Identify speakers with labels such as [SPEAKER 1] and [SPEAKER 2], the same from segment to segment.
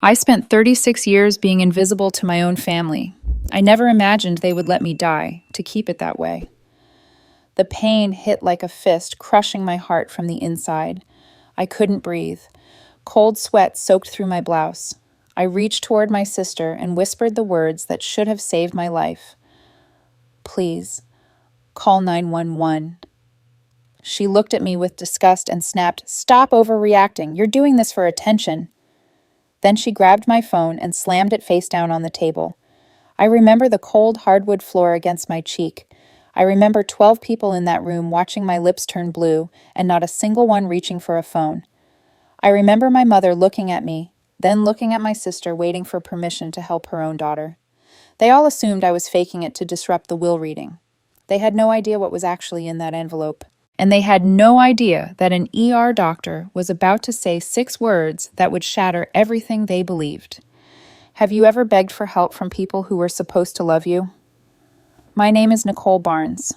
[SPEAKER 1] I spent 36 years being invisible to my own family. I never imagined they would let me die, to keep it that way. The pain hit like a fist, crushing my heart from the inside. I couldn't breathe. Cold sweat soaked through my blouse. I reached toward my sister and whispered the words that should have saved my life. Please, call 911. She looked at me with disgust and snapped, "Stop overreacting. You're doing this for attention." Then she grabbed my phone and slammed it face down on the table. I remember the cold hardwood floor against my cheek. I remember 12 people in that room watching my lips turn blue and not a single one reaching for a phone. I remember my mother looking at me, then looking at my sister waiting for permission to help her own daughter. They all assumed I was faking it to disrupt the will reading. They had no idea what was actually in that envelope. And they had no idea that an ER doctor was about to say 6 words that would shatter everything they believed. Have you ever begged for help from people who were supposed to love you? My name is Nicole Barnes.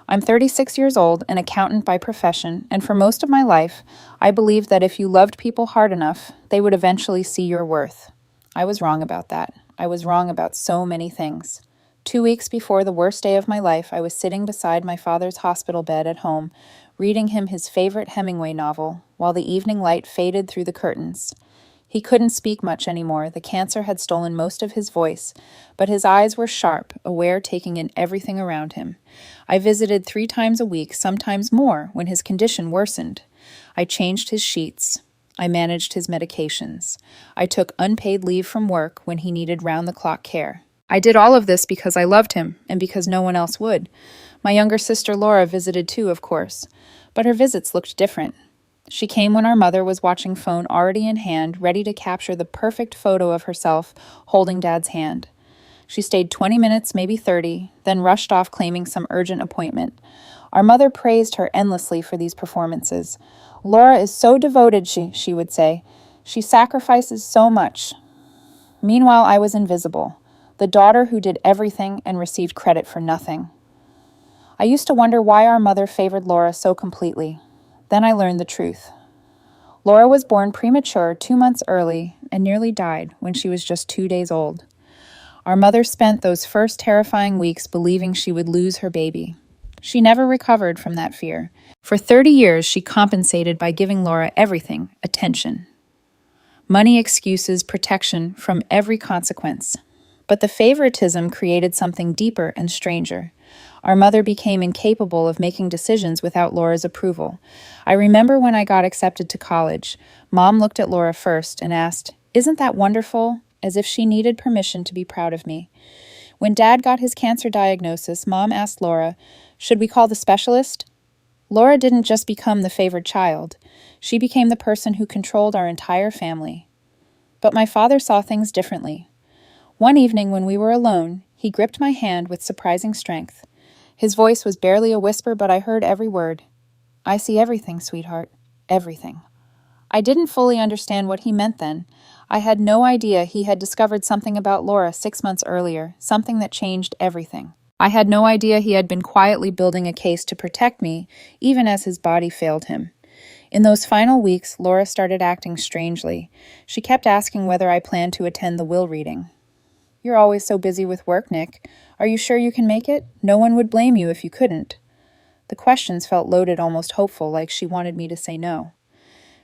[SPEAKER 1] I'm 36 years old, an accountant by profession, and for most of my life, I believed that if you loved people hard enough, they would eventually see your worth. I was wrong about that. I was wrong about so many things. 2 weeks before the worst day of my life, I was sitting beside my father's hospital bed at home, reading him his favorite Hemingway novel, while the evening light faded through the curtains. He couldn't speak much anymore. The cancer had stolen most of his voice, but his eyes were sharp, aware, taking in everything around him. I visited 3 times a week, sometimes more, when his condition worsened. I changed his sheets. I managed his medications. I took unpaid leave from work when he needed round-the-clock care. I did all of this because I loved him, and because no one else would. My younger sister Laura visited too, of course, but her visits looked different. She came when our mother was watching phone already in hand, ready to capture the perfect photo of herself holding Dad's hand. She stayed 20 minutes, maybe 30, then rushed off claiming some urgent appointment. Our mother praised her endlessly for these performances. "Laura is so devoted," she would say. "She sacrifices so much." Meanwhile, I was invisible, the daughter who did everything and received credit for nothing. I used to wonder why our mother favored Laura so completely. Then I learned the truth. Laura was born premature 2 months early and nearly died when she was just 2 days old. Our mother spent those first terrifying weeks believing she would lose her baby. She never recovered from that fear. For 30 years, she compensated by giving Laura everything: attention. Money, excuses, protection from every consequence. But the favoritism created something deeper and stranger. Our mother became incapable of making decisions without Laura's approval. I remember when I got accepted to college, Mom looked at Laura first and asked, "Isn't that wonderful?" as if she needed permission to be proud of me. When Dad got his cancer diagnosis, Mom asked Laura, "Should we call the specialist?" Laura didn't just become the favored child. She became the person who controlled our entire family. But my father saw things differently. One evening when we were alone, he gripped my hand with surprising strength. His voice was barely a whisper, but I heard every word. "I see everything, sweetheart. Everything." I didn't fully understand what he meant then. I had no idea he had discovered something about Laura 6 months earlier, something that changed everything. I had no idea he had been quietly building a case to protect me, even as his body failed him. In those final weeks, Laura started acting strangely. She kept asking whether I planned to attend the will reading. "You're always so busy with work, Nick. Are you sure you can make it? No one would blame you if you couldn't." The questions felt loaded, almost hopeful, like she wanted me to say no.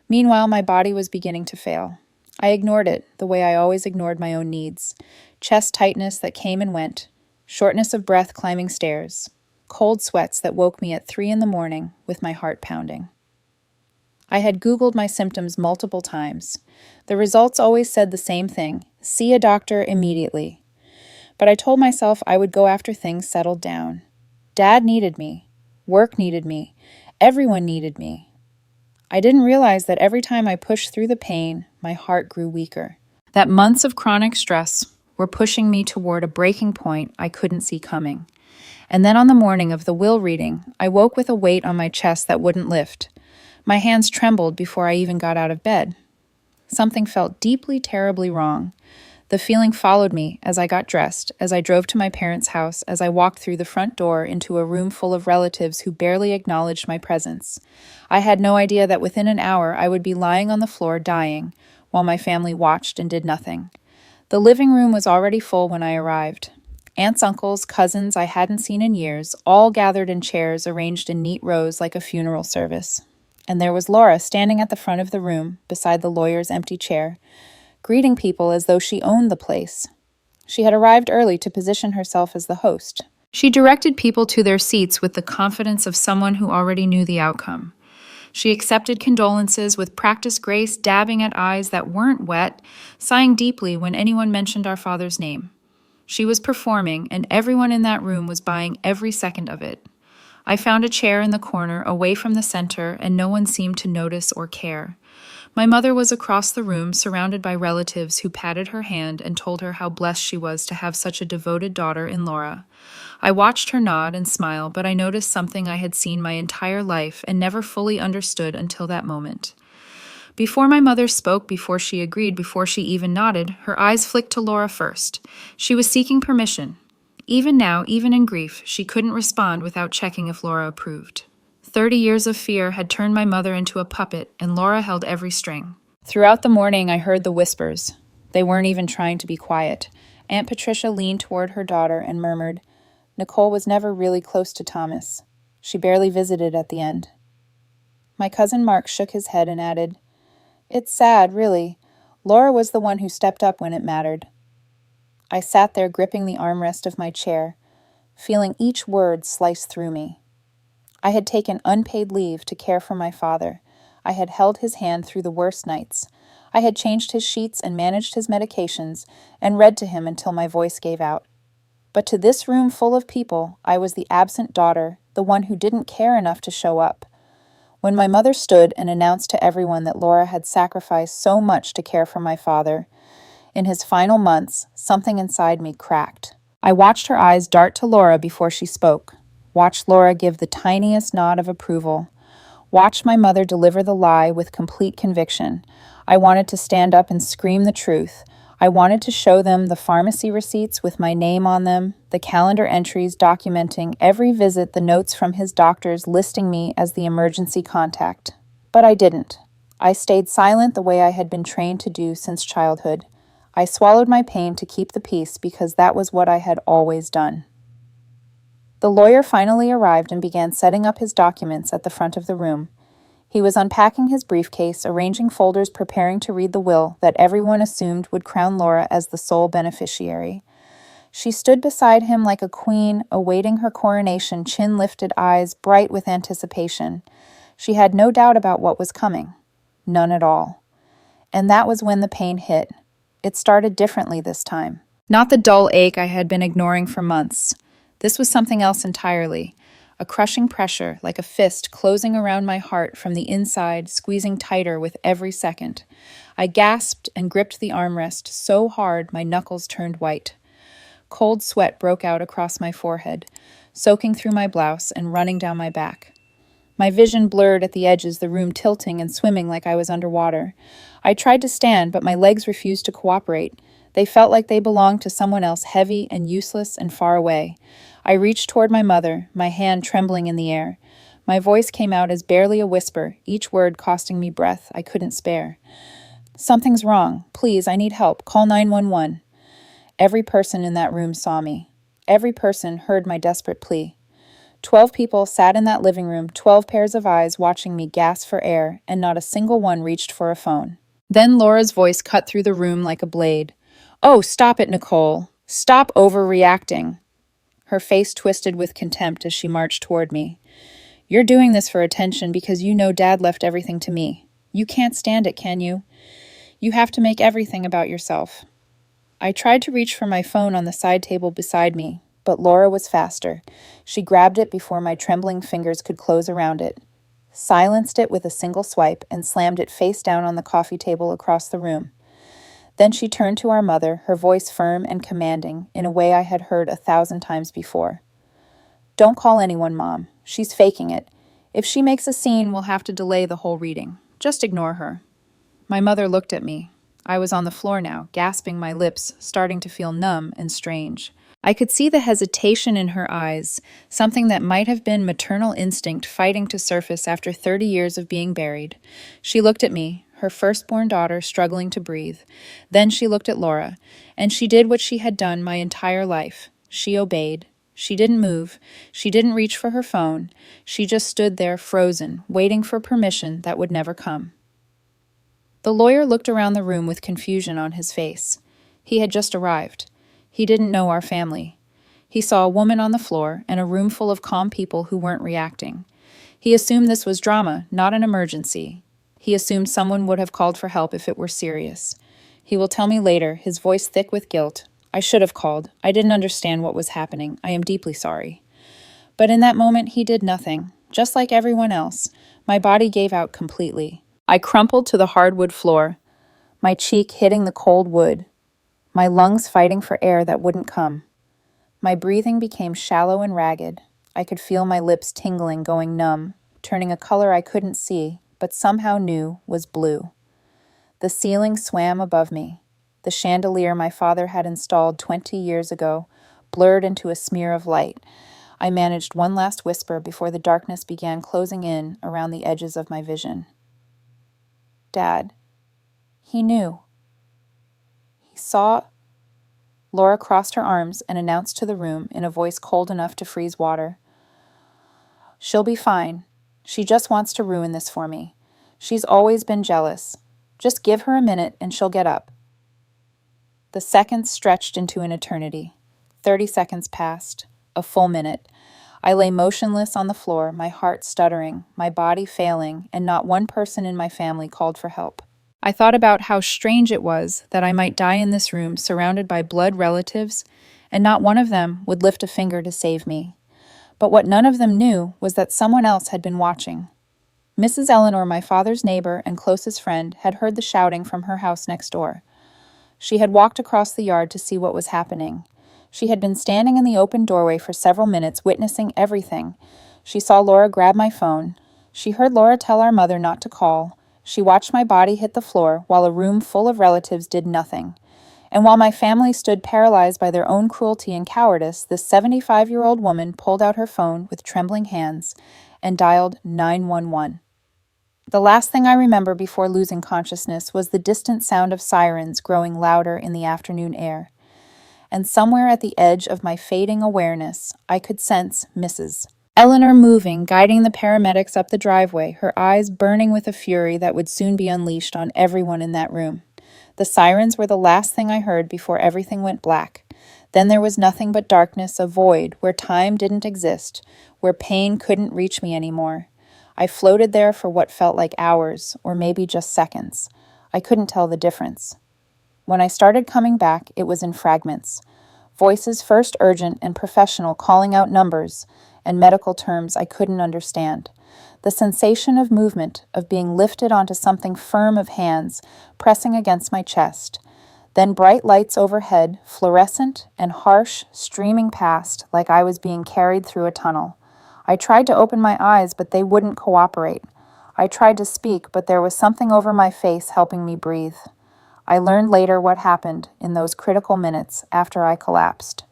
[SPEAKER 1] Meanwhile, my body was beginning to fail. I ignored it, the way I always ignored my own needs. Chest tightness that came and went, shortness of breath climbing stairs, cold sweats that woke me at 3 in the morning with my heart pounding. I had Googled my symptoms multiple times. The results always said the same thing: see a doctor immediately. But I told myself I would go after things settled down. Dad needed me. Work needed me. Everyone needed me. I didn't realize that every time I pushed through the pain, my heart grew weaker. That months of chronic stress were pushing me toward a breaking point I couldn't see coming. And then on the morning of the will reading, I woke with a weight on my chest that wouldn't lift. My hands trembled before I even got out of bed. Something felt deeply, terribly wrong. The feeling followed me as I got dressed, as I drove to my parents' house, as I walked through the front door into a room full of relatives who barely acknowledged my presence. I had no idea that within an hour I would be lying on the floor dying, while my family watched and did nothing. The living room was already full when I arrived. Aunts, uncles, cousins I hadn't seen in years, all gathered in chairs arranged in neat rows like a funeral service. And there was Laura standing at the front of the room, beside the lawyer's empty chair, greeting people as though she owned the place. She had arrived early to position herself as the host. She directed people to their seats with the confidence of someone who already knew the outcome. She accepted condolences with practiced grace, dabbing at eyes that weren't wet, sighing deeply when anyone mentioned our father's name. She was performing, and everyone in that room was buying every second of it. I found a chair in the corner, away from the center, and no one seemed to notice or care. My mother was across the room, surrounded by relatives who patted her hand and told her how blessed she was to have such a devoted daughter in Laura. I watched her nod and smile, but I noticed something I had seen my entire life and never fully understood until that moment. Before my mother spoke, before she agreed, before she even nodded, her eyes flicked to Laura first. She was seeking permission. Even now, even in grief, she couldn't respond without checking if Laura approved. 30 years of fear had turned my mother into a puppet, and Laura held every string. Throughout the morning, I heard the whispers. They weren't even trying to be quiet. Aunt Patricia leaned toward her daughter and murmured, "Nicole was never really close to Thomas. She barely visited at the end." My cousin Mark shook his head and added, "It's sad, really. Laura was the one who stepped up when it mattered." I sat there gripping the armrest of my chair, feeling each word slice through me. I had taken unpaid leave to care for my father. I had held his hand through the worst nights. I had changed his sheets and managed his medications and read to him until my voice gave out. But to this room full of people, I was the absent daughter, the one who didn't care enough to show up. When my mother stood and announced to everyone that Laura had sacrificed so much to care for my father, in his final months, something inside me cracked. I watched her eyes dart to Laura before she spoke, watched Laura give the tiniest nod of approval, watched my mother deliver the lie with complete conviction. I wanted to stand up and scream the truth. I wanted to show them the pharmacy receipts with my name on them, the calendar entries documenting every visit, the notes from his doctors listing me as the emergency contact. But I didn't. I stayed silent the way I had been trained to do since childhood. I swallowed my pain to keep the peace because that was what I had always done. The lawyer finally arrived and began setting up his documents at the front of the room. He was unpacking his briefcase, arranging folders, preparing to read the will that everyone assumed would crown Laura as the sole beneficiary. She stood beside him like a queen, awaiting her coronation, chin lifted, eyes bright with anticipation. She had no doubt about what was coming. None at all. And that was when the pain hit. It started differently this time. Not the dull ache I had been ignoring for months. This was something else entirely. A crushing pressure, like a fist closing around my heart from the inside, squeezing tighter with every second. I gasped and gripped the armrest so hard my knuckles turned white. Cold sweat broke out across my forehead, soaking through my blouse and running down my back. My vision blurred at the edges, the room tilting and swimming like I was underwater. I tried to stand, but my legs refused to cooperate. They felt like they belonged to someone else, heavy and useless and far away. I reached toward my mother, my hand trembling in the air. My voice came out as barely a whisper, each word costing me breath I couldn't spare. "Something's wrong. Please, I need help. Call 911. Every person in that room saw me. Every person heard my desperate plea. 12 people sat in that living room, 12 pairs of eyes watching me gasp for air, and not a single one reached for a phone. Then Laura's voice cut through the room like a blade. "Oh, stop it, Nicole. Stop overreacting." Her face twisted with contempt as she marched toward me. "You're doing this for attention because you know Dad left everything to me. You can't stand it, can you? You have to make everything about yourself." I tried to reach for my phone on the side table beside me, but Laura was faster. She grabbed it before my trembling fingers could close around it, silenced it with a single swipe, and slammed it face down on the coffee table across the room. Then she turned to our mother, her voice firm and commanding, in a way I had heard 1,000 times before. "Don't call anyone, Mom. She's faking it. If she makes a scene, we'll have to delay the whole reading. Just ignore her." My mother looked at me. I was on the floor now, gasping, my lips starting to feel numb and strange. I could see the hesitation in her eyes, something that might have been maternal instinct fighting to surface after 30 years of being buried. She looked at me, her firstborn daughter struggling to breathe. Then she looked at Laura, and she did what she had done my entire life. She obeyed. She didn't move. She didn't reach for her phone. She just stood there frozen, waiting for permission that would never come. The lawyer looked around the room with confusion on his face. He had just arrived. He didn't know our family. He saw a woman on the floor and a room full of calm people who weren't reacting. He assumed this was drama, not an emergency. He assumed someone would have called for help if it were serious. He will tell me later, his voice thick with guilt. I should have called. I didn't understand what was happening. I am deeply sorry. But in that moment, he did nothing. Just like everyone else, my body gave out completely. I crumpled to the hardwood floor, my cheek hitting the cold wood, my lungs fighting for air that wouldn't come. My breathing became shallow and ragged. I could feel my lips tingling, going numb, turning a color I couldn't see, but somehow knew was blue. The ceiling swam above me. The chandelier my father had installed 20 years ago blurred into a smear of light. I managed one last whisper before the darkness began closing in around the edges of my vision. Dad. He knew. He saw. Laura crossed her arms and announced to the room in a voice cold enough to freeze water. She'll be fine. She just wants to ruin this for me. She's always been jealous. Just give her a minute and she'll get up. The seconds stretched into an eternity. 30 seconds passed. A full minute. I lay motionless on the floor, my heart stuttering, my body failing, and not one person in my family called for help. I thought about how strange it was that I might die in this room surrounded by blood relatives, and not one of them would lift a finger to save me. But what none of them knew was that someone else had been watching. Mrs. Eleanor, my father's neighbor and closest friend, had heard the shouting from her house next door. She had walked across the yard to see what was happening. She had been standing in the open doorway for several minutes, witnessing everything. She saw Laura grab my phone. She heard Laura tell our mother not to call. She watched my body hit the floor while a room full of relatives did nothing. And while my family stood paralyzed by their own cruelty and cowardice, this 75-year-old woman pulled out her phone with trembling hands and dialed 911. The last thing I remember before losing consciousness was the distant sound of sirens growing louder in the afternoon air. And somewhere at the edge of my fading awareness, I could sense Mrs. Eleanor moving, guiding the paramedics up the driveway, her eyes burning with a fury that would soon be unleashed on everyone in that room. The sirens were the last thing I heard before everything went black. Then there was nothing but darkness, a void where time didn't exist, where pain couldn't reach me anymore. I floated there for what felt like hours, or maybe just seconds. I couldn't tell the difference. When I started coming back, it was in fragments. Voices first urgent and professional calling out numbers and medical terms I couldn't understand. The sensation of movement, of being lifted onto something firm of hands, pressing against my chest. Then bright lights overhead, fluorescent and harsh, streaming past like I was being carried through a tunnel. I tried to open my eyes, but they wouldn't cooperate. I tried to speak, but there was something over my face helping me breathe. I learned later what happened in those critical minutes after I collapsed.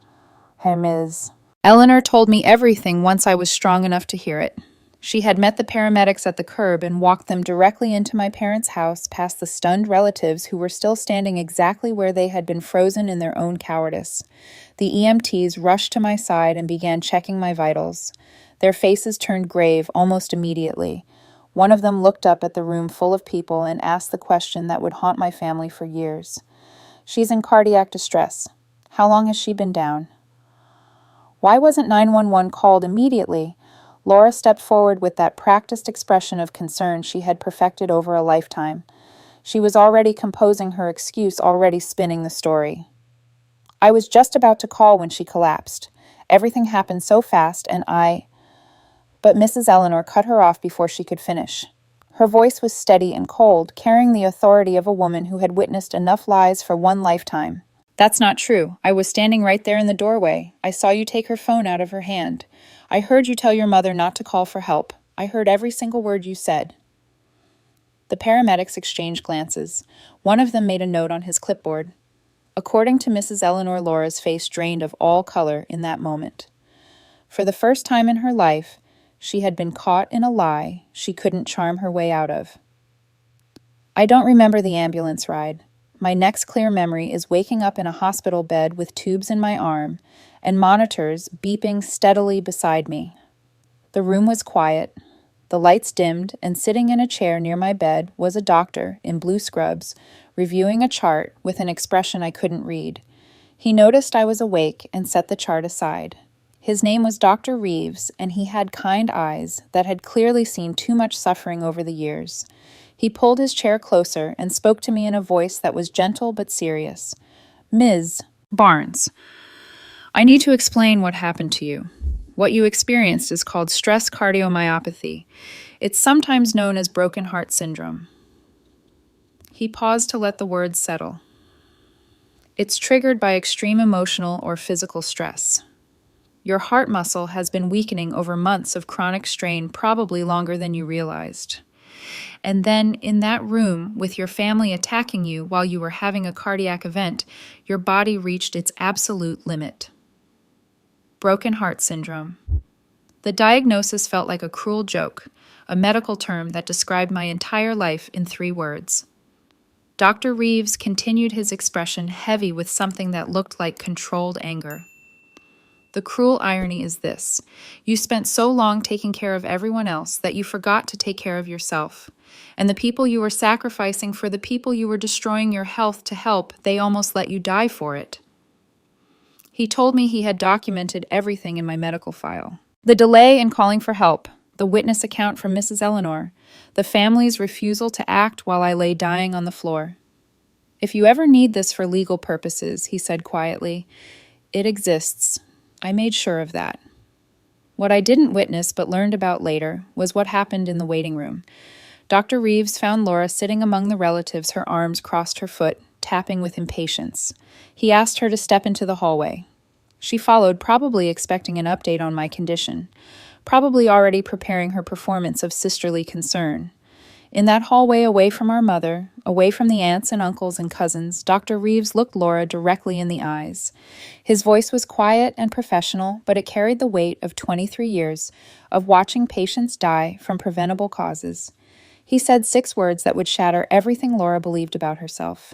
[SPEAKER 1] Hey, Ms. Eleanor told me everything once I was strong enough to hear it. She had met the paramedics at the curb and walked them directly into my parents' house past the stunned relatives who were still standing exactly where they had been frozen in their own cowardice. The EMTs rushed to my side and began checking my vitals. Their faces turned grave almost immediately. One of them looked up at the room full of people and asked the question that would haunt my family for years. She's in cardiac distress. How long has she been down? Why wasn't 911 called immediately? Laura stepped forward with that practiced expression of concern she had perfected over a lifetime. She was already composing her excuse, already spinning the story. I was just about to call when she collapsed. Everything happened so fast, and But Mrs. Eleanor cut her off before she could finish. Her voice was steady and cold, carrying the authority of a woman who had witnessed enough lies for one lifetime. That's not true. I was standing right there in the doorway. I saw you take her phone out of her hand. I heard you tell your mother not to call for help. I heard every single word you said. The paramedics exchanged glances. One of them made a note on his clipboard. According to Mrs. Eleanor, Laura's face drained of all color in that moment. For the first time in her life, she had been caught in a lie she couldn't charm her way out of. I don't remember the ambulance ride. My next clear memory is waking up in a hospital bed with tubes in my arm and monitors beeping steadily beside me. The room was quiet. The lights dimmed, and sitting in a chair near my bed was a doctor in blue scrubs, reviewing a chart with an expression I couldn't read. He noticed I was awake and set the chart aside. His name was Dr. Reeves, and he had kind eyes that had clearly seen too much suffering over the years. He pulled his chair closer and spoke to me in a voice that was gentle but serious. Ms. Barnes, I need to explain what happened to you. What you experienced is called stress cardiomyopathy. It's sometimes known as broken heart syndrome. He paused to let the words settle. It's triggered by extreme emotional or physical stress. Your heart muscle has been weakening over months of chronic strain, probably longer than you realized. And then, in that room, with your family attacking you while you were having a cardiac event, your body reached its absolute limit. Broken heart syndrome. The diagnosis felt like a cruel joke, a medical term that described my entire life in 3 words. Dr. Reeves continued his expression heavy with something that looked like controlled anger. The cruel irony is this: you spent so long taking care of everyone else that you forgot to take care of yourself. And the people you were sacrificing for the people you were destroying your health to help, they almost let you die for it. He told me he had documented everything in my medical file. The delay in calling for help, the witness account from Mrs. Eleanor, the family's refusal to act while I lay dying on the floor. If you ever need this for legal purposes, he said quietly, it exists. I made sure of that. What I didn't witness but learned about later was what happened in the waiting room. Dr. Reeves found Laura sitting among the relatives, her arms crossed her foot, tapping with impatience. He asked her to step into the hallway. She followed, probably expecting an update on my condition, probably already preparing her performance of sisterly concern. In that hallway away from our mother, away from the aunts and uncles and cousins, Dr. Reeves looked Laura directly in the eyes. His voice was quiet and professional, but it carried the weight of 23 years of watching patients die from preventable causes. He said 6 words that would shatter everything Laura believed about herself.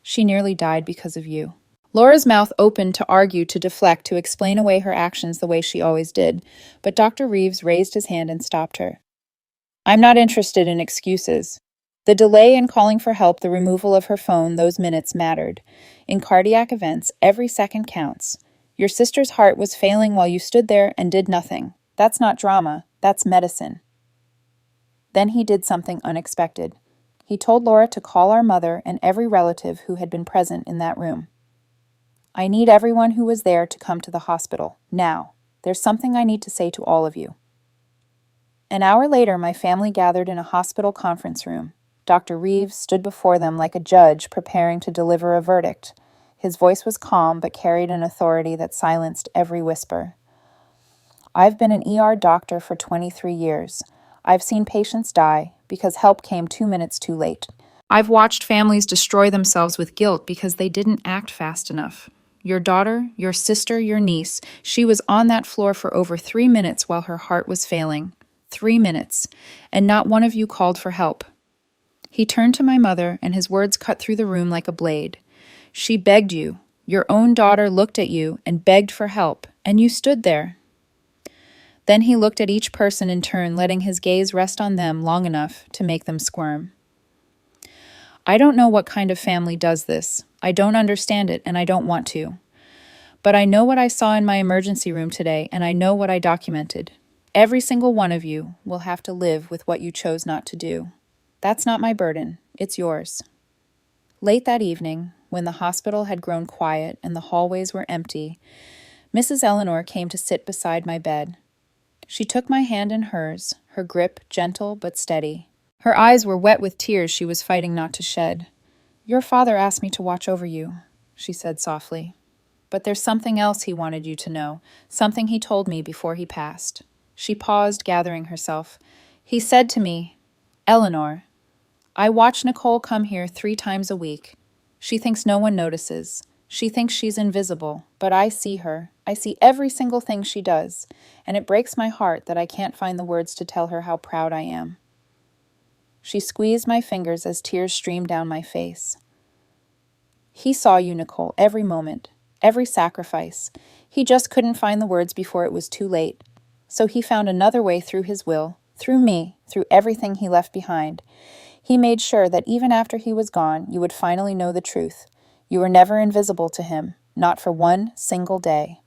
[SPEAKER 1] She nearly died because of you. Laura's mouth opened to argue, to deflect, to explain away her actions the way she always did, but Dr. Reeves raised his hand and stopped her. I'm not interested in excuses. The delay in calling for help, the removal of her phone, those minutes mattered. In cardiac events, every second counts. Your sister's heart was failing while you stood there and did nothing. That's not drama, that's medicine. Then he did something unexpected. He told Laura to call our mother and every relative who had been present in that room. I need everyone who was there to come to the hospital, now. There's something I need to say to all of you. An hour later, my family gathered in a hospital conference room. Dr. Reeves stood before them like a judge preparing to deliver a verdict. His voice was calm but carried an authority that silenced every whisper. I've been an ER doctor for 23 years. I've seen patients die because help came 2 minutes too late. I've watched families destroy themselves with guilt because they didn't act fast enough. Your daughter, your sister, your niece, she was on that floor for over 3 minutes while her heart was failing. 3 minutes, and not one of you called for help. He turned to my mother, and his words cut through the room like a blade. She begged you. Your own daughter looked at you and begged for help, and you stood there. Then he looked at each person in turn, letting his gaze rest on them long enough to make them squirm. I don't know what kind of family does this. I don't understand it, and I don't want to. But I know what I saw in my emergency room today, and I know what I documented. Every single one of you will have to live with what you chose not to do. That's not my burden. It's yours. Late that evening, when the hospital had grown quiet and the hallways were empty, Mrs. Eleanor came to sit beside my bed. She took my hand in hers, her grip gentle but steady. Her eyes were wet with tears she was fighting not to shed. Your father asked me to watch over you, she said softly. But there's something else he wanted you to know, something he told me before he passed. She paused, gathering herself. He said to me, Eleanor, I watch Nicole come here 3 times a week. She thinks no one notices. She thinks she's invisible, but I see her. I see every single thing she does, and it breaks my heart that I can't find the words to tell her how proud I am. She squeezed my fingers as tears streamed down my face. He saw you, Nicole, every moment, every sacrifice. He just couldn't find the words before it was too late. So he found another way through his will, through me, through everything he left behind. He made sure that even after he was gone, you would finally know the truth. You were never invisible to him, not for one single day.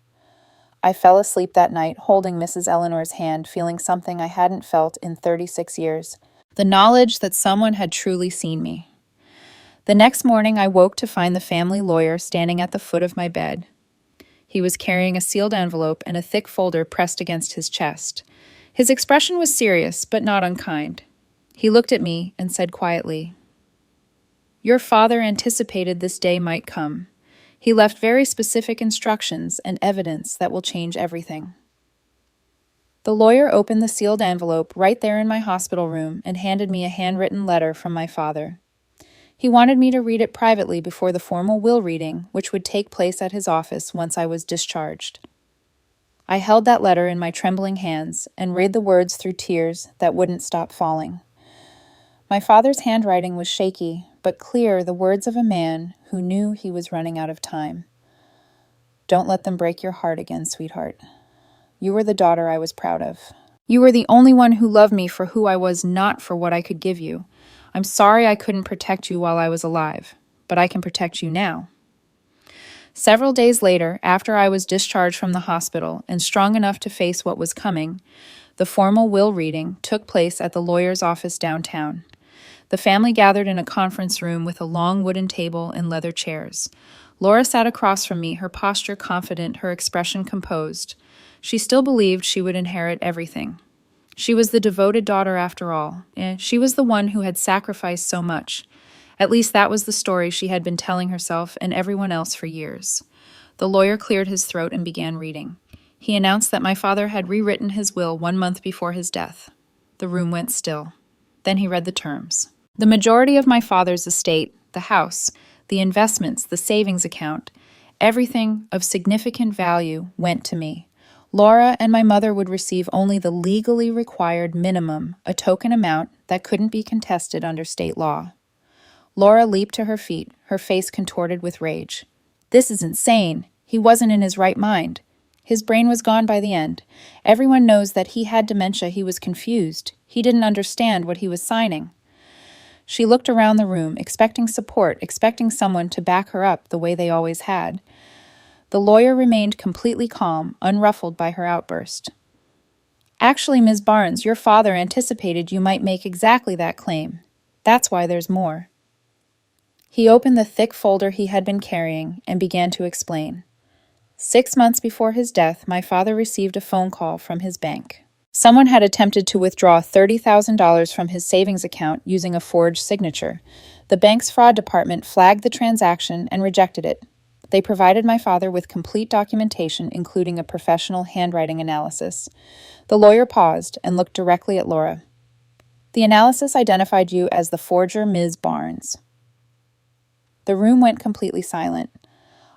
[SPEAKER 1] I fell asleep that night, holding Mrs. Eleanor's hand, feeling something I hadn't felt in 36 years. The knowledge that someone had truly seen me. The next morning, I woke to find the family lawyer standing at the foot of my bed. He was carrying a sealed envelope and a thick folder pressed against his chest. His expression was serious, but not unkind. He looked at me and said quietly, "Your father anticipated this day might come. He left very specific instructions and evidence that will change everything." The lawyer opened the sealed envelope right there in my hospital room and handed me a handwritten letter from my father. He wanted me to read it privately before the formal will reading, which would take place at his office once I was discharged. I held that letter in my trembling hands and read the words through tears that wouldn't stop falling. My father's handwriting was shaky, but clear, the words of a man who knew he was running out of time. "Don't let them break your heart again, sweetheart. You were the daughter I was proud of. You were the only one who loved me for who I was, not for what I could give you. I'm sorry I couldn't protect you while I was alive, but I can protect you now." Several days later, after I was discharged from the hospital and strong enough to face what was coming, the formal will reading took place at the lawyer's office downtown. The family gathered in a conference room with a long wooden table and leather chairs. Laura sat across from me, her posture confident, her expression composed. She still believed she would inherit everything. She was the devoted daughter after all, and she was the one who had sacrificed so much. At least that was the story she had been telling herself and everyone else for years. The lawyer cleared his throat and began reading. He announced that my father had rewritten his will 1 month before his death. The room went still. Then he read the terms. The majority of my father's estate, the house, the investments, the savings account, everything of significant value went to me. Laura and my mother would receive only the legally required minimum, a token amount that couldn't be contested under state law. Laura leaped to her feet, her face contorted with rage. "This is insane. He wasn't in his right mind. His brain was gone by the end. Everyone knows that he had dementia. He was confused. He didn't understand what he was signing." She looked around the room, expecting support, expecting someone to back her up the way they always had. The lawyer remained completely calm, unruffled by her outburst. "Actually, Ms. Barnes, your father anticipated you might make exactly that claim. That's why there's more." He opened the thick folder he had been carrying and began to explain. 6 months before his death, my father received a phone call from his bank. Someone had attempted to withdraw $30,000 from his savings account using a forged signature. The bank's fraud department flagged the transaction and rejected it. They provided my father with complete documentation, including a professional handwriting analysis. The lawyer paused and looked directly at Laura. "The analysis identified you as the forger, Ms. Barnes." The room went completely silent.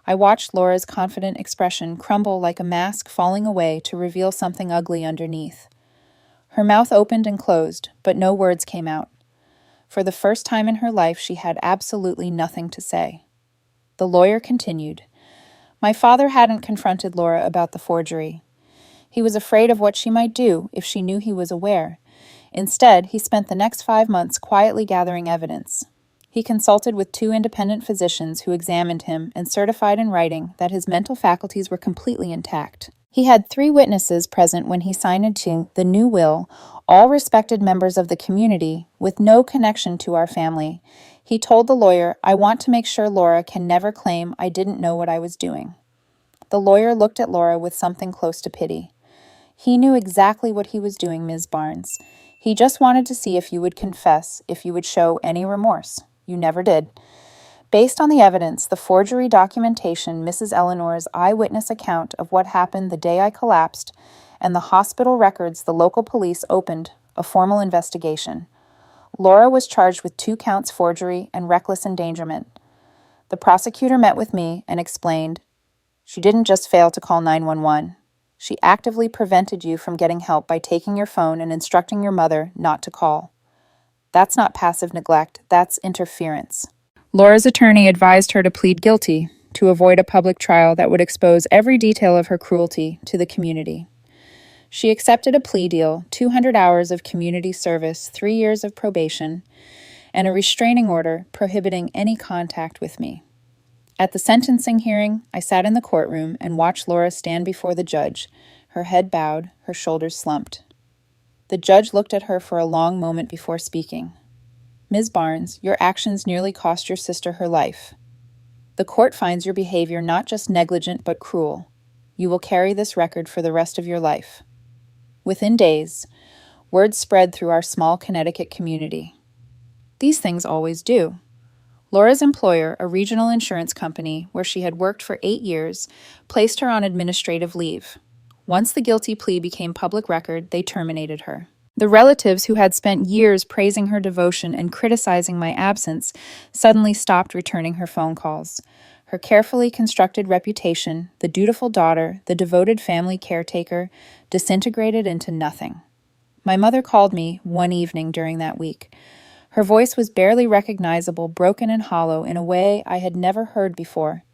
[SPEAKER 1] I watched Laura's confident expression crumble like a mask falling away to reveal something ugly underneath. Her mouth opened and closed, but no words came out. For the first time in her life, she had absolutely nothing to say. The lawyer continued. My father hadn't confronted Laura about the forgery. He was afraid of what she might do if she knew he was aware. Instead, he spent the next 5 months quietly gathering evidence. He consulted with 2 independent physicians who examined him and certified in writing that his mental faculties were completely intact. He had 3 witnesses present when he signed into the new will, all respected members of the community with no connection to our family. He told the lawyer, "I want to make sure Laura can never claim I didn't know what I was doing." The lawyer looked at Laura with something close to pity. "He knew exactly what he was doing, Ms. Barnes. He just wanted to see if you would confess, if you would show any remorse. You never did." Based on the evidence, the forgery documentation, Mrs. Eleanor's eyewitness account of what happened the day I collapsed, and the hospital records, the local police opened a formal investigation. Laura was charged with 2 counts forgery and reckless endangerment. The prosecutor met with me and explained, "She didn't just fail to call 911. She actively prevented you from getting help by taking your phone and instructing your mother not to call." That's not passive neglect, that's interference. Laura's attorney advised her to plead guilty to avoid a public trial that would expose every detail of her cruelty to the community. She accepted a plea deal, 200 hours of community service, 3 years of probation, and a restraining order prohibiting any contact with me. At the sentencing hearing, I sat in the courtroom and watched Laura stand before the judge, her head bowed, her shoulders slumped. The judge looked at her for a long moment before speaking. "Ms. Barnes, your actions nearly cost your sister her life. The court finds your behavior not just negligent but cruel. You will carry this record for the rest of your life." Within days, word spread through our small Connecticut community. These things always do. Laura's employer, a regional insurance company where she had worked for 8 years, placed her on administrative leave. Once the guilty plea became public record, they terminated her. The relatives who had spent years praising her devotion and criticizing my absence suddenly stopped returning her phone calls. Her carefully constructed reputation, the dutiful daughter, the devoted family caretaker, disintegrated into nothing. My mother called me one evening during that week. Her voice was barely recognizable, broken and hollow in a way I had never heard before.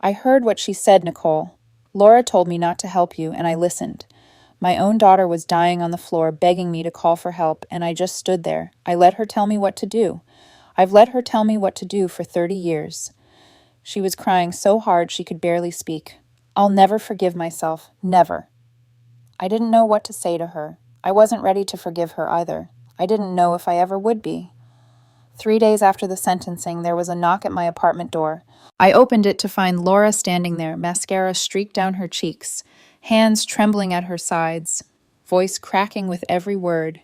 [SPEAKER 1] "I heard what she said, Nicole. Laura told me not to help you, and I listened. My own daughter was dying on the floor, begging me to call for help, and I just stood there. I let her tell me what to do. I've let her tell me what to do for 30 years. She was crying so hard she could barely speak. I'll never forgive myself, never. I didn't know what to say to her. I wasn't ready to forgive her either. I didn't know if I ever would be." 3 days after the sentencing, there was a knock at my apartment door. I opened it to find Laura standing there, mascara streaked down her cheeks, hands trembling at her sides, voice cracking with every word.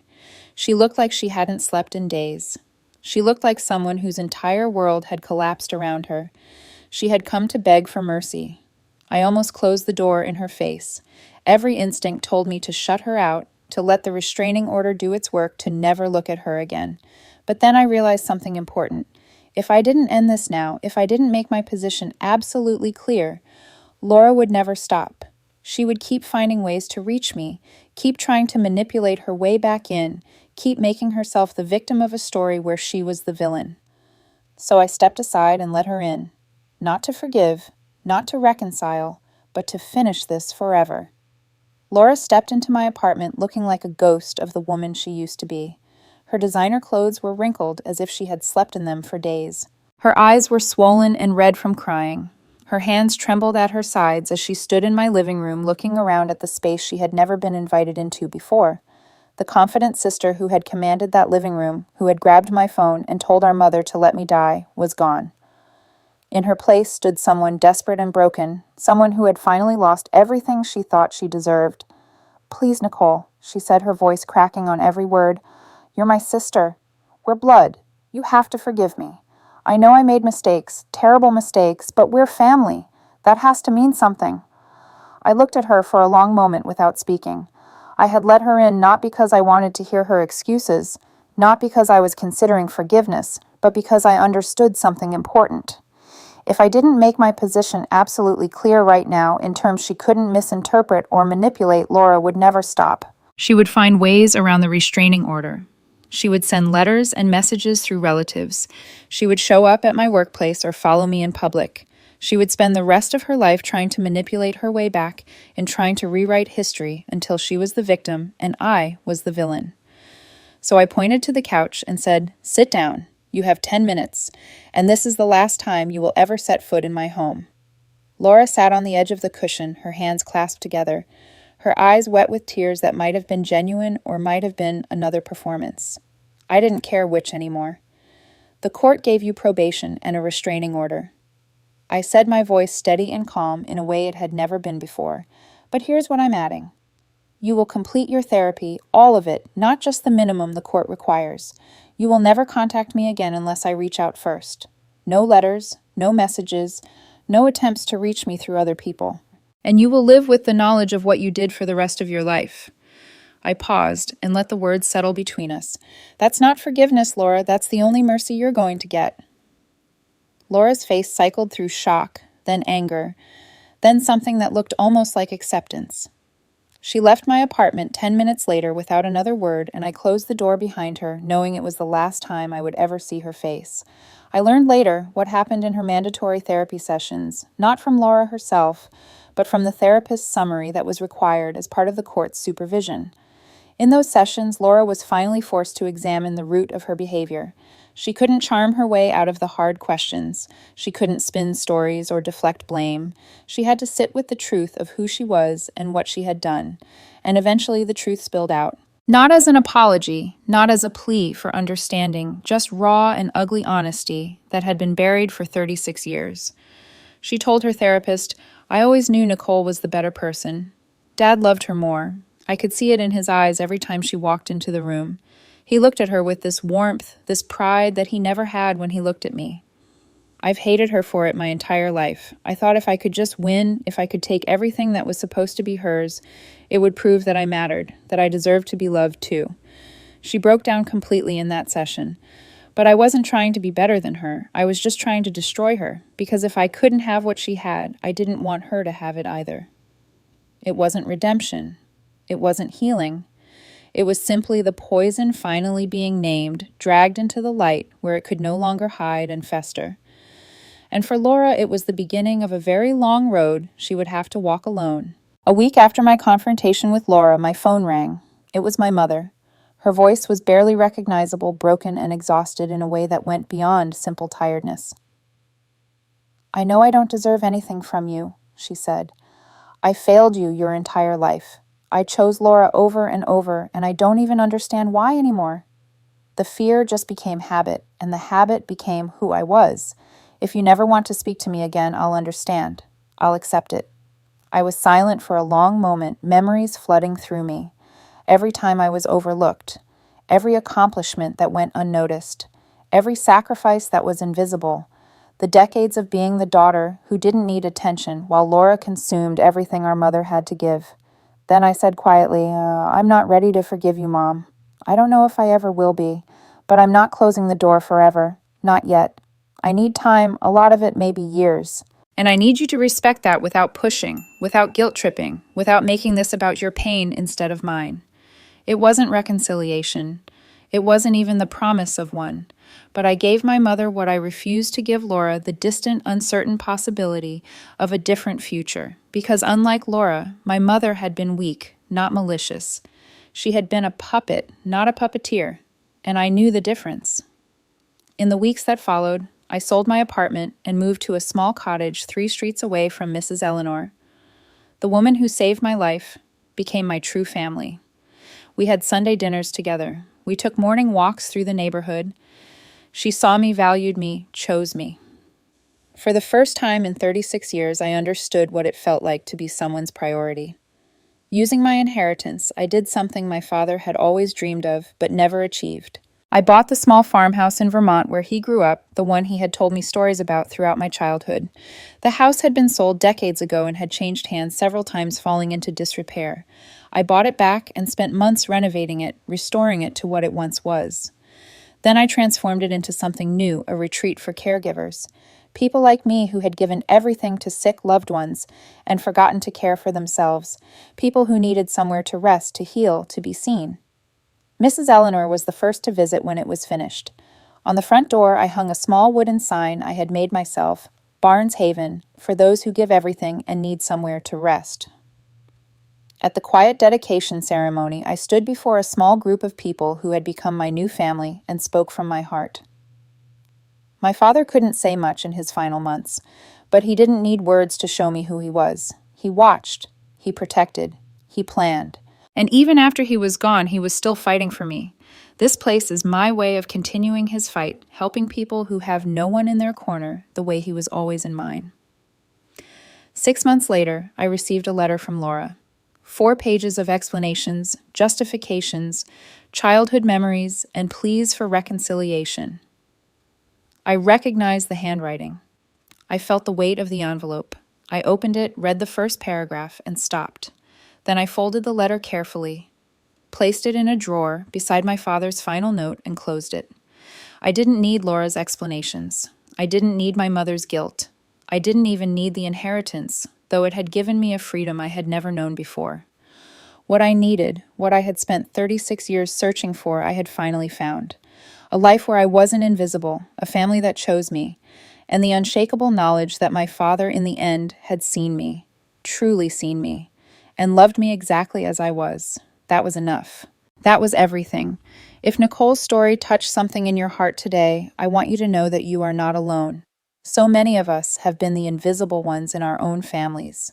[SPEAKER 1] She looked like she hadn't slept in days. She looked like someone whose entire world had collapsed around her. She had come to beg for mercy. I almost closed the door in her face. Every instinct told me to shut her out, to let the restraining order do its work, to never look at her again. But then I realized something important. If I didn't end this now, if I didn't make my position absolutely clear, Laura would never stop. She would keep finding ways to reach me, keep trying to manipulate her way back in, keep making herself the victim of a story where she was the villain. So I stepped aside and let her in, not to forgive, not to reconcile, but to finish this forever. Laura stepped into my apartment looking like a ghost of the woman she used to be. Her designer clothes were wrinkled as if she had slept in them for days. Her eyes were swollen and red from crying. Her hands trembled at her sides as she stood in my living room looking around at the space she had never been invited into before. The confident sister who had commanded that living room, who had grabbed my phone and told our mother to let me die, was gone. In her place stood someone desperate and broken, someone who had finally lost everything she thought she deserved. "Please, Nicole," she said, her voice cracking on every word. "You're my sister. We're blood. You have to forgive me. I know I made mistakes, terrible mistakes, but we're family. That has to mean something." I looked at her for a long moment without speaking. I had let her in not because I wanted to hear her excuses, not because I was considering forgiveness, but because I understood something important. If I didn't make my position absolutely clear right now in terms she couldn't misinterpret or manipulate, Laura would never stop. She would find ways around the restraining order. She would send letters and messages through relatives. She would show up at my workplace or follow me in public. She would spend the rest of her life trying to manipulate her way back and trying to rewrite history until she was the victim and I was the villain. So I pointed to the couch and said, "Sit down. You have 10 minutes, and this is the last time you will ever set foot in my home." Laura sat on the edge of the cushion, her hands clasped together, her eyes wet with tears that might have been genuine or might have been another performance. I didn't care which anymore. "The court gave you probation and a restraining order." I said, my voice steady and calm in a way it had never been before. "But here's what I'm adding. You will complete your therapy, all of it, not just the minimum the court requires. You will never contact me again unless I reach out first. No letters, no messages, no attempts to reach me through other people. And you will live with the knowledge of what you did for the rest of your life." I paused and let the words settle between us. "That's not forgiveness, Laura. That's the only mercy you're going to get." Laura's face cycled through shock, then anger, then something that looked almost like acceptance. She left my apartment 10 minutes later without another word, and I closed the door behind her, knowing it was the last time I would ever see her face. I learned later what happened in her mandatory therapy sessions, not from Laura herself, but from the therapist's summary that was required as part of the court's supervision. In those sessions, Laura was finally forced to examine the root of her behavior. She couldn't charm her way out of the hard questions. She couldn't spin stories or deflect blame. She had to sit with the truth of who she was and what she had done. And eventually the truth spilled out. Not as an apology, not as a plea for understanding, just raw and ugly honesty that had been buried for 36 years. She told her therapist, "I always knew Nicole was the better person. Dad loved her more. I could see it in his eyes every time she walked into the room. He looked at her with this warmth, this pride that he never had when he looked at me. I've hated her for it my entire life. I thought if I could just win, if I could take everything that was supposed to be hers, it would prove that I mattered, that I deserved to be loved too." She broke down completely in that session. But I wasn't trying to be better than her. I was just trying to destroy her, because if I couldn't have what she had, I didn't want her to have it either. It wasn't redemption. It wasn't healing. It was simply the poison finally being named, dragged into the light where it could no longer hide and fester. And for Laura, it was the beginning of a very long road she would have to walk alone. A week after my confrontation with Laura, my phone rang. It was my mother. Her voice was barely recognizable, broken and exhausted in a way that went beyond simple tiredness. "I know I don't deserve anything from you," she said. "I failed you your entire life. I chose Laura over and over, and I don't even understand why anymore. The fear just became habit, and the habit became who I was. If you never want to speak to me again, I'll understand. I'll accept it." I was silent for a long moment, memories flooding through me. Every time I was overlooked, every accomplishment that went unnoticed, every sacrifice that was invisible, the decades of being the daughter who didn't need attention while Laura consumed everything our mother had to give. Then I said quietly, "I'm not ready to forgive you, Mom. I don't know if I ever will be, but I'm not closing the door forever. Not yet. I need time, a lot of it maybe years. And I need you to respect that without pushing, without guilt-tripping, without making this about your pain instead of mine." It wasn't reconciliation. It wasn't even the promise of one. But I gave my mother what I refused to give Laura, the distant, uncertain possibility of a different future. Because unlike Laura, my mother had been weak, not malicious. She had been a puppet, not a puppeteer. And I knew the difference. In the weeks that followed, I sold my apartment and moved to a small cottage 3 streets away from Mrs. Eleanor. The woman who saved my life became my true family. We had Sunday dinners together. We took morning walks through the neighborhood. She saw me, valued me, chose me. For the first time in 36 years, I understood what it felt like to be someone's priority. Using my inheritance, I did something my father had always dreamed of, but never achieved. I bought the small farmhouse in Vermont where he grew up, the one he had told me stories about throughout my childhood. The house had been sold decades ago and had changed hands several times, falling into disrepair. I bought it back and spent months renovating it, restoring it to what it once was. Then I transformed it into something new, a retreat for caregivers. People like me who had given everything to sick loved ones and forgotten to care for themselves. People who needed somewhere to rest, to heal, to be seen. Mrs. Eleanor was the first to visit when it was finished. On the front door, I hung a small wooden sign I had made myself, "Barnes Haven, for those who give everything and need somewhere to rest." At the quiet dedication ceremony, I stood before a small group of people who had become my new family and spoke from my heart. My father couldn't say much in his final months, but he didn't need words to show me who he was. He watched, he protected, he planned. And even after he was gone, he was still fighting for me. This place is my way of continuing his fight, helping people who have no one in their corner the way he was always in mine. 6 months later, I received a letter from Laura. 4 pages of explanations, justifications, childhood memories, and pleas for reconciliation. I recognized the handwriting. I felt the weight of the envelope. I opened it, read the first paragraph, and stopped. Then I folded the letter carefully, placed it in a drawer beside my father's final note, and closed it. I didn't need Laura's explanations. I didn't need my mother's guilt. I didn't even need the inheritance, though it had given me a freedom I had never known before. What I needed, what I had spent 36 years searching for, I had finally found. A life where I wasn't invisible, a family that chose me, and the unshakable knowledge that my father in the end had seen me, truly seen me, and loved me exactly as I was. That was enough. That was everything. If Nicole's story touched something in your heart today, I want you to know that you are not alone. So many of us have been the invisible ones in our own families,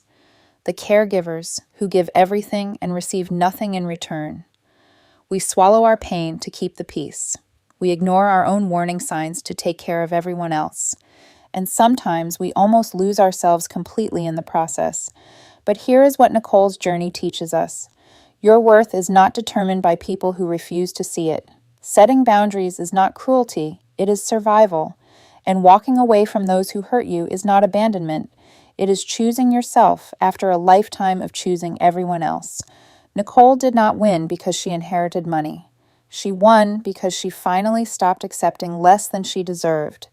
[SPEAKER 1] the caregivers who give everything and receive nothing in return. We swallow our pain to keep the peace. We ignore our own warning signs to take care of everyone else. And sometimes we almost lose ourselves completely in the process. But here is what Nicole's journey teaches us. Your worth is not determined by people who refuse to see it. Setting boundaries is not cruelty, it is survival. And walking away from those who hurt you is not abandonment. It is choosing yourself after a lifetime of choosing everyone else. Nicole did not win because she inherited money. She won because she finally stopped accepting less than she deserved.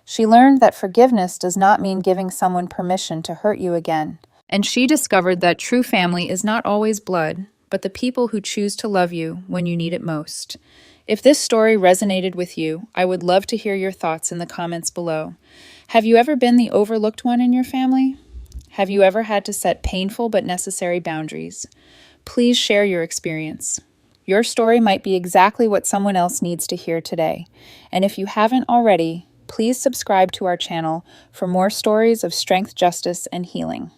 [SPEAKER 1] She learned that forgiveness does not mean giving someone permission to hurt you again. And she discovered that true family is not always blood, but the people who choose to love you when you need it most. If this story resonated with you, I would love to hear your thoughts in the comments below. Have you ever been the overlooked one in your family? Have you ever had to set painful but necessary boundaries? Please share your experience. Your story might be exactly what someone else needs to hear today. And if you haven't already, please subscribe to our channel for more stories of strength, justice, and healing.